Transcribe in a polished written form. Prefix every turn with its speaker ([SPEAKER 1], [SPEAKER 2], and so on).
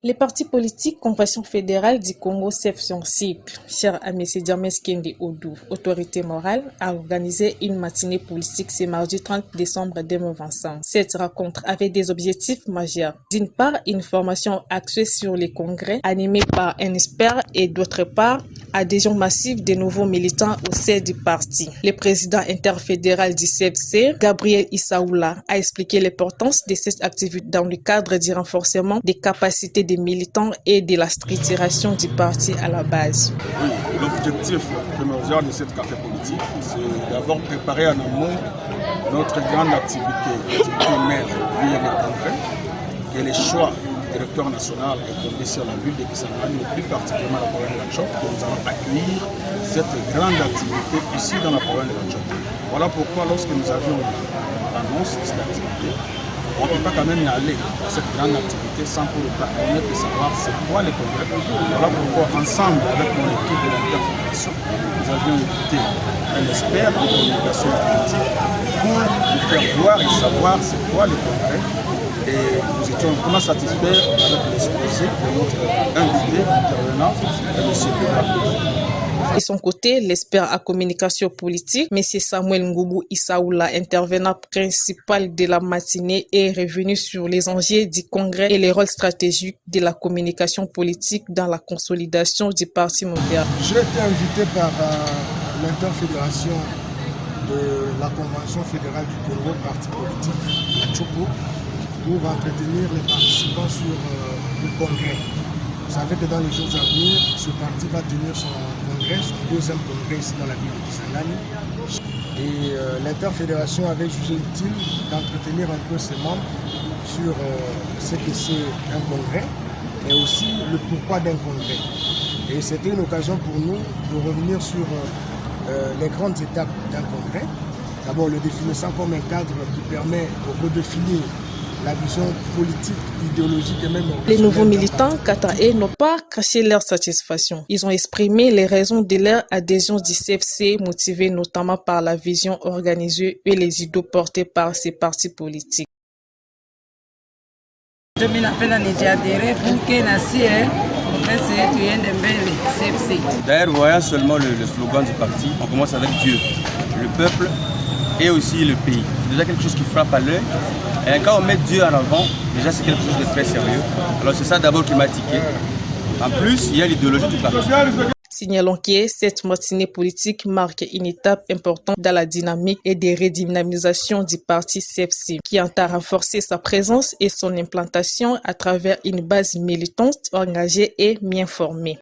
[SPEAKER 1] Les partis politiques Convention fédérale du Congo CEF son cycle, cher à M. Diamès Kendi Odou, autorité morale, a organisé une matinée politique ce mardi 30 décembre 2025. Cette rencontre avait des objectifs majeurs. D'une part, une formation axée sur les congrès animés par un expert et d'autre part, adhésion massive des nouveaux militants au sein du parti. Le président interfédéral du CFC, Gabriel Issaoula, a expliqué l'importance de cette activité dans le cadre du renforcement des capacités des militants et de la structuration du parti à la base.
[SPEAKER 2] Oui, l'objectif primordial de cette café politique, c'est d'abord préparer en amont notre grande activité mère via les congrès, et les choix directeur national est tombé sur la ville de Kisangani, et plus particulièrement la province de la Tchop, que nous allons accueillir cette grande activité ici dans la province de la Tchop. Voilà pourquoi lorsque nous avions l'annonce de cette activité, on ne peut pas quand même y aller à cette grande activité sans pour autant connaître et savoir c'est quoi les congrès. Voilà pourquoi ensemble avec mon équipe de l'interfédération, nous avions invité un expert en communication politique pour nous faire voir et savoir c'est quoi les congrès. Et nous étions vraiment satisfaits avec l'exposé de notre invité intervenant, M. Beba.
[SPEAKER 1] De son côté, l'expert en communication politique, M. Samuel Ngoubou Issaoula, intervenant principal de la matinée, est revenu sur les enjeux du congrès et les rôles stratégiques de la communication politique dans la consolidation du parti moderne.
[SPEAKER 3] J'ai été invité par l'interfédération de la Convention fédérale du Congo, parti politique, la Tchoko, pour entretenir les participants sur le congrès. Vous savez que dans les jours à venir, ce parti va tenir son congrès, son deuxième congrès ici dans la ville de Kisangani. Et l'interfédération avait jugé utile d'entretenir un peu ses membres sur ce que c'est un congrès, mais aussi le pourquoi d'un congrès. Et c'était une occasion pour nous de revenir sur les grandes étapes d'un congrès. D'abord, le définissant comme un cadre qui permet de redéfinir la vision politique, idéologique et même...
[SPEAKER 1] Les nouveaux militants, quant à eux, n'ont pas caché leur satisfaction. Ils ont exprimé les raisons de leur adhésion du CFC, motivées notamment par la vision organisée et les idées portées par ces partis politiques.
[SPEAKER 4] D'ailleurs, voyant seulement le slogan du parti, on commence avec Dieu, le peuple et aussi le pays. C'est déjà quelque chose qui frappe à l'œil. Et quand on met Dieu en avant, déjà c'est quelque chose de très sérieux. Alors c'est ça d'abord qui m'a tiqué. En plus, il y a l'idéologie du parti.
[SPEAKER 1] Signalons que cette matinée politique marque une étape importante dans la dynamique et des redynamisations du parti CFC, qui entend renforcer sa présence et son implantation à travers une base militante engagée et bien formée.